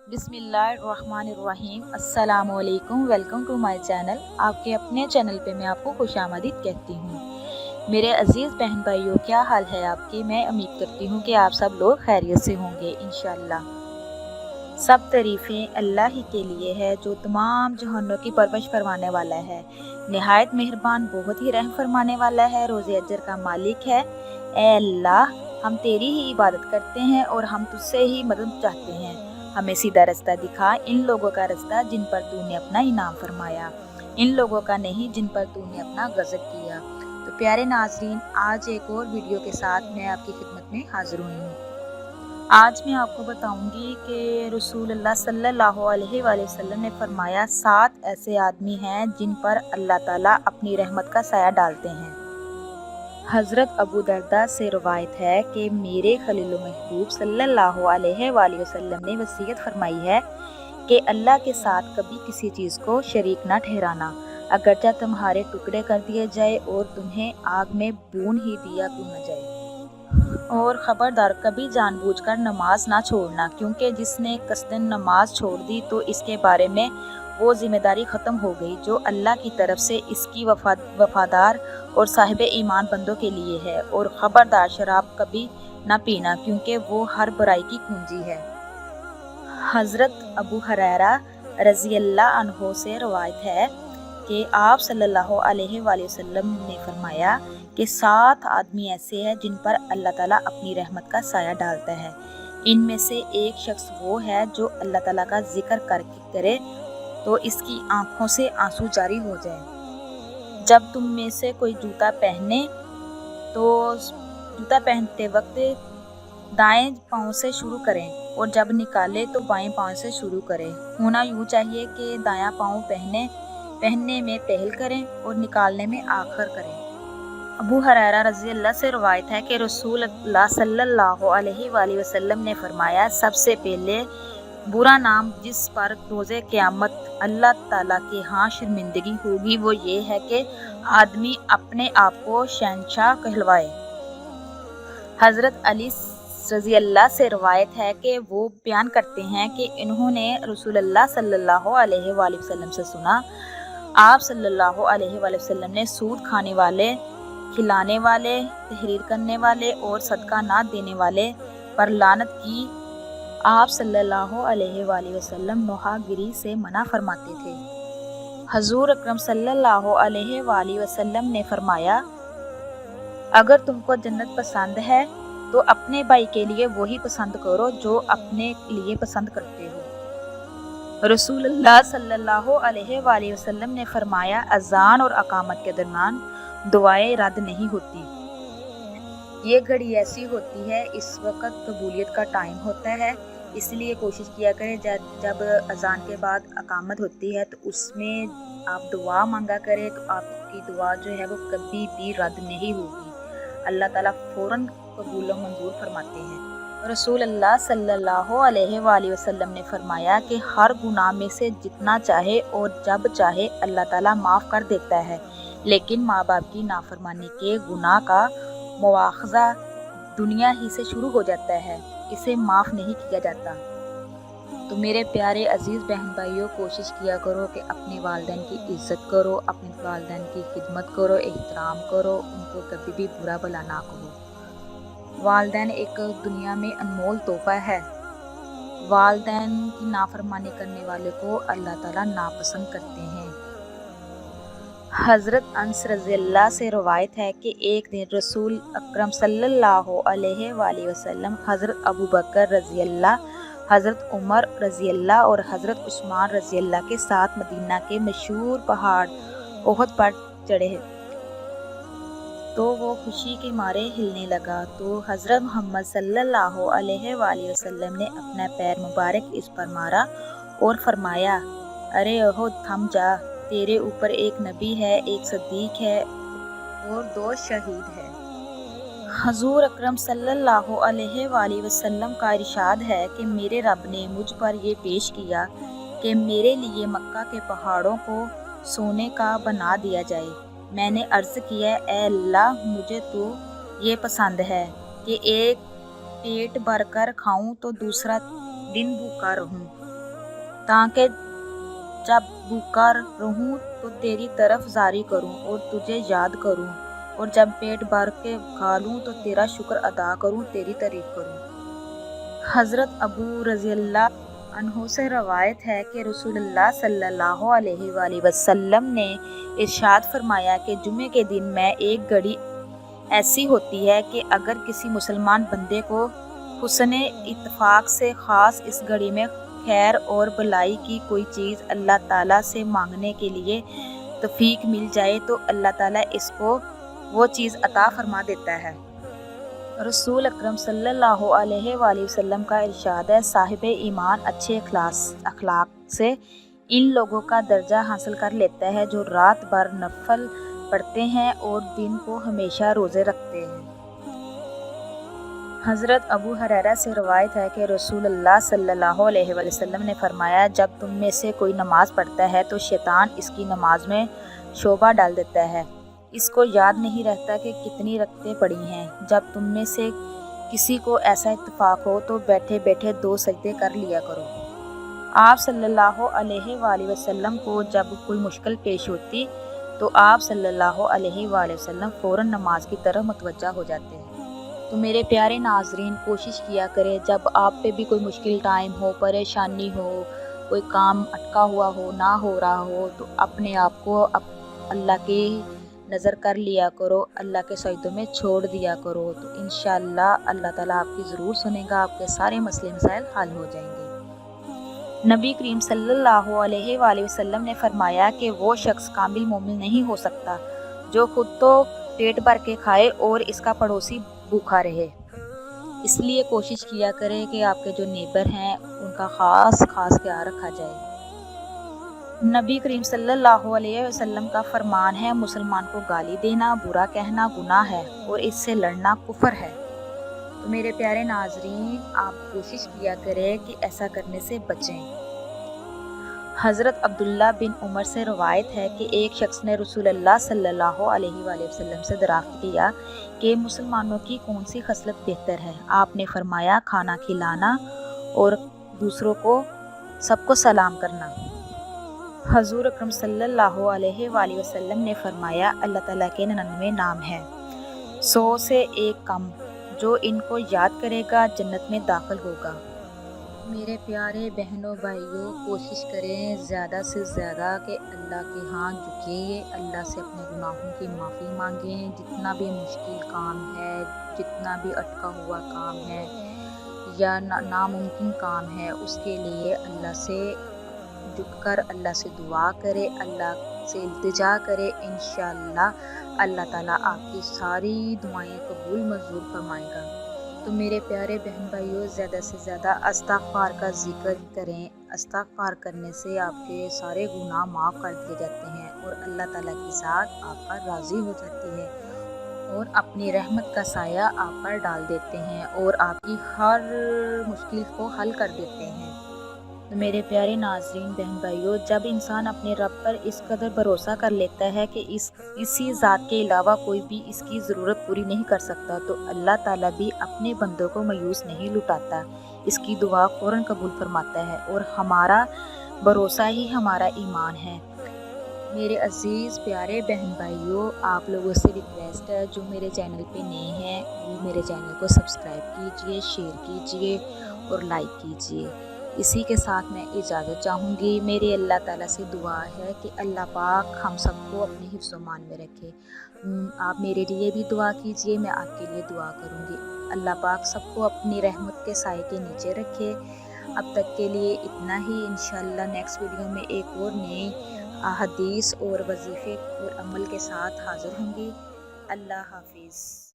बिस्मिल्लाहिर्रहमानिर्रहीम। अस्सलाम वालेकुम। Welcome to my channel. आपके अपने चैनल पे मैं आपको खुशामदीद कहती हूँ। मेरे अज़ीज़ बहन भाइयों, क्या हाल है आपके? मैं उम्मीद करती हूँ कि आप सब लोग खैरियत से होंगे इंशाअल्लाह। सब तारीफ़ें अल्लाह ही के लिए है जो तमाम जहानों की परवरिश फरमाने वाला है, नहायत मेहरबान, बहुत ही रहम फरमाने वाला है, रोज़े अजर का मालिक है। ए अल्लाह, हम तेरी ही इबादत करते हैं और हम तुझसे ही मदद चाहते हैं। हमें सीधा रास्ता दिखा, इन लोगों का रास्ता जिन पर तूने अपना इनाम फरमाया, इन लोगों का नहीं जिन पर तूने अपना गज़ब किया। तो प्यारे नाज़रीन, आज एक और वीडियो के साथ मैं आपकी खिदमत में हाज़िर हुई हूँ। आज मैं आपको बताऊंगी कि रसूलुल्लाह सल्लल्लाहु अलैहि वसल्लम ने फरमाया 7 ऐसे आदमी हैं जिन पर अल्लाह ताला अपनी रहमत का साया डालते हैं। हज़रत अबू दरदा से रवायत है कि मेरे खलील महबूब सल्लल्लाहु अलैहि वसल्लम ने वसीयत फरमाई है कि अल्लाह के साथ कभी किसी चीज़ को शरीक ना ठहराना, अगरचे तुम्हारे टुकड़े कर दिए जाए और तुम्हें आग में भून ही दिया क्यों न जाए। और ख़बरदार, कभी जानबूझकर नमाज ना छोड़ना, क्योंकि जिसने कसदन नमाज छोड़ दी तो इसके बारे में वो ज़िम्मेदारी ख़त्म हो गई जो अल्लाह की तरफ से इसकी वफ़ादार और साहिब ईमान बंदों के लिए है। और ख़बरदार, शराब कभी ना पीना, क्योंकि वो हर बुराई की कुंजी है। हज़रत अबू हुरैरा रज़ियल्लाहु अन्हु से रवायत है कि आप सल्लल्लाहु अलैहि वसल्लम ने फरमाया कि 7 आदमी ऐसे हैं जिन पर अल्लाह ताला अपनी रहमत का साया डालता है। इनमें से एक शख्स वो है जो अल्लाह ताला का जिक्र करे तो इसकी आंखों से आंसू जारी हो जाए। जब तुम में से कोई जूता पहने तो जूता पहनते वक्त दाएं पाँव से शुरू करें और जब निकाले तो बाएं पाँव से शुरू करें। होना यूँ चाहिए कि दायां पाँव पहनने में पहल करें और निकालने में आखिर करें। अबू हुरैरा रज़ियल्लाहु से रवायत है कि रसूलुल्लाह सल्लल्लाहु अलैहि वसल्लम ने फरमाया, सबसे पहले बुरा नाम जिस पर रोज़े क़यामत अल्लाह ताला के यहाँ शर्मिंदगी होगी वो ये है कि आदमी अपने आप को शहंशाह कहलवाए। हज़रत अली रज़ियल्लाहु से रवायत है कि वो बयान करते हैं कि इन्होंने रसूलुल्लाह सल्लल्लाहु अलैहि वसल्लम से सुना, आप सल्लल्लाहु अलैहि वसल्लम ने सूद खाने वाले, खिलाने वाले, तहरीर करने वाले और सदका ना देने वाले पर लानत की। आप सल्लल्लाहु अलैहि वसल्लम नोहागिरी से मना फरमाते थे। हजूर अकरम सल्लल्लाहु अलैहि वसल्लम ने फरमाया, अगर तुमको जन्नत पसंद है तो अपने भाई के लिए वही पसंद करो जो अपने लिए पसंद करते हो। रसूलुल्लाह सल्लल्लाहु अलैहि वसल्लम ने फरमाया, अजान और अकामत के दरमियान दुआएं रद्द नहीं होती। ये घड़ी ऐसी होती है, इस वक्त कबूलियत का टाइम होता है, इसलिए कोशिश किया करें जब अजान के बाद अकामत होती है तो उसमें आप दुआ मांगा करें तो आपकी दुआ जो है वो कभी भी रद्द नहीं होगी। अल्लाह ताला फ़ौरन कबूल व मंजूर फरमाते हैं। रसूलुल्लाह सल्लल्लाहु अलैहि वसल्लम ने फरमाया कि हर गुनाह में से जितना चाहे और जब चाहे अल्लाह ताला माफ़ कर देता है, लेकिन माँ बाप की नाफरमानी के गुनाह का मुआखज़ा दुनिया ही से शुरू हो जाता है, इसे माफ़ नहीं किया जाता। तो मेरे प्यारे अजीज़ बहन भाइयों, कोशिश किया करो कि अपने वालिदैन की इज़्ज़त करो, अपने वालिदैन की खिदमत करो, एहतराम करो, उनको कभी भी बुरा भला ना कहो। वालिदैन एक दुनिया में अनमोल तोहफ़ा है। वालिदैन की नाफरमानी करने वाले को अल्लाह ताला नापसंद करते हैं। हज़रत अनस रज़ियल्लाहु से रवायत है कि एक दिन रसूल अकरम सल्लल्लाहु अलैहि वसल्लम हज़रत अबू बकर रज़ियल्लाहु, हज़रत उमर रज़ियल्लाहु और हज़रत उस्मान रज़ियल्लाहु के साथ मदीना के मशहूर पहाड़ ओहद पर चढ़े तो वो खुशी के मारे हिलने लगा। तो हज़रत मोहम्मद सल्लल्लाहु अलैहि वसल्लम ने अपना पैर मुबारक इस पर मारा और फरमाया, अरे ओहद थम जा, तेरे ऊपर एक नबी है, एक सदीक है और 2 शहीद है। हजूर अकरम सल्लल्लाहु अलैहि वसल्लम का इरशाद है कि मेरे रब ने मुझ पर ये पेश किया कि मेरे लिए मक्का के पहाड़ों को सोने का बना दिया जाए। मैंने अर्ज़ किया, ए अल्लाह, मुझे तो ये पसंद है कि एक पेट भर कर खाऊं तो दूसरा दिन भूखा रहूं। تاکہ جب بھوکا رہوں تو تیری طرف زاری کروں اور تجھے یاد کروں، اور جب پیٹ بھر کے کھا لوں تو تیرا شکر ادا کروں، تیری تعریف کروں۔ حضرت ابو رضی اللہ عنہ سے روایت ہے کہ رسول اللہ صلی اللہ علیہ وآلہ وسلم نے ارشاد فرمایا کہ جمعے کے دن میں ایک گھڑی ایسی ہوتی ہے کہ اگر کسی مسلمان بندے کو حسن اتفاق سے خاص اس گھڑی میں خیر اور بھلائی کی کوئی چیز اللہ تعالیٰ سے مانگنے کے لیے توفیق مل جائے تو اللہ تعالیٰ اس کو وہ چیز عطا فرما دیتا ہے۔ رسول اکرم صلی اللہ علیہ وآلہ وسلم کا ارشاد ہے، صاحب ایمان اچھے اخلاق سے ان لوگوں کا درجہ حاصل کر لیتا ہے جو رات بھر نفل پڑھتے ہیں اور دن کو ہمیشہ روزے رکھتے ہیں۔ حضرت ابو ہریرہ سے روایت ہے کہ رسول اللہ صلی اللہ علیہ وآلہ وسلم نے فرمایا، جب تم میں سے کوئی نماز پڑھتا ہے تو شیطان اس کی نماز میں شبہ ڈال دیتا ہے، اس کو یاد نہیں رہتا کہ کتنی رکعتیں پڑھی ہیں۔ جب تم میں سے کسی کو ایسا اتفاق ہو تو بیٹھے بیٹھے 2 سجدے کر لیا کرو۔ آپ صلی اللہ علیہ وآلہ وسلم کو جب کوئی مشکل پیش ہوتی تو آپ صلی اللہ علیہ وآلہ وسلم فوراً نماز کی طرف متوجہ ہو جاتے ہیں۔ تو میرے پیارے ناظرین، کوشش کیا کریں جب آپ پہ بھی کوئی مشکل ٹائم ہو، پریشانی ہو، کوئی کام اٹکا ہوا ہو، نہ ہو رہا ہو، تو اپنے آپ کو اللہ کی نظر کر لیا کرو، اللہ کے سجدوں میں چھوڑ دیا کرو، تو انشاءاللہ اللہ تعالیٰ آپ کی ضرور سنے گا، آپ کے سارے مسئلے مسائل حل ہو جائیں گے۔ نبی کریم صلی اللہ علیہ وآلہ وسلم نے فرمایا کہ وہ شخص کامل مومن نہیں ہو سکتا جو خود تو پیٹ بھر کے کھائے اور اس کا پڑوسی بھوکا رہے۔ اس لیے کوشش کیا کرے کہ آپ کے جو نیبر ہیں ان کا خاص خیال رکھا جائے۔ نبی کریم صلی اللہ علیہ وسلم کا فرمان ہے، مسلمان کو گالی دینا، برا کہنا گناہ ہے اور اس سے لڑنا کفر ہے۔ تو میرے پیارے ناظرین، آپ کوشش کیا کریں کہ ایسا کرنے سے بچیں۔ حضرت عبداللہ بن عمر سے روایت ہے کہ ایک شخص نے رسول اللہ صلی اللہ علیہ وآلہ وسلم سے دریافت کیا کہ مسلمانوں کی کون سی خصلت بہتر ہے؟ آپ نے فرمایا، کھانا کھلانا اور دوسروں کو سب کو سلام کرنا۔ حضور اکرم صلی اللہ علیہ وآلہ وسلم نے فرمایا، اللہ تعالیٰ کے 99 نام ہیں، 100 سے 1 کم، جو ان کو یاد کرے گا جنت میں داخل ہوگا۔ میرے پیارے بہنوں بھائیوں، کوشش کریں زیادہ سے زیادہ کہ اللہ کے ہاں جھکیں، اللہ سے اپنے گناہوں کی معافی مانگیں۔ جتنا بھی مشکل کام ہے، جتنا بھی اٹکا ہوا کام ہے یا ناممکن کام ہے، اس کے لیے اللہ سے جھک کر اللہ سے دعا کرے، اللہ سے التجا کرے، انشاءاللہ اللہ تعالیٰ آپ کی ساری دعائیں قبول منظور فرمائے گا۔ تو میرے پیارے بہن بھائیوں، زیادہ سے زیادہ استغفار کا ذکر کریں۔ استغفار کرنے سے آپ کے سارے گناہ معاف کر دیے جاتے ہیں اور اللہ تعالیٰ کی ذات آپ پر راضی ہو جاتی ہے اور اپنی رحمت کا سایہ آپ پر ڈال دیتے ہیں اور آپ کی ہر مشکل کو حل کر دیتے ہیں۔ تو میرے پیارے ناظرین بہن بھائیوں، جب انسان اپنے رب پر اس قدر بھروسہ کر لیتا ہے کہ اسی ذات کے علاوہ کوئی بھی اس کی ضرورت پوری نہیں کر سکتا، تو اللہ تعالیٰ بھی اپنے بندوں کو مایوس نہیں لٹاتا، اس کی دعا فوراً قبول فرماتا ہے اور ہمارا بھروسہ ہی ہمارا ایمان ہے۔ میرے عزیز پیارے بہن بھائیوں، آپ لوگوں سے ریکویسٹ ہے، جو میرے چینل پہ نئے ہیں وہ میرے چینل کو سبسکرائب کیجئے، شیئر کیجئے اور لائک کیجئے۔ اسی کے ساتھ میں اجازت چاہوں گی۔ میری اللہ تعالیٰ سے دعا ہے کہ اللہ پاک ہم سب کو اپنے حفظ و امان میں رکھے۔ آپ میرے لیے بھی دعا کیجئے، میں آپ کے لیے دعا کروں گی۔ اللہ پاک سب کو اپنی رحمت کے سائے کے نیچے رکھے۔ اب تک کے لیے اتنا ہی، انشاءاللہ نیکسٹ ویڈیو میں ایک اور نئی حدیث اور وظیفے اور عمل کے ساتھ حاضر ہوں گی۔ اللہ حافظ۔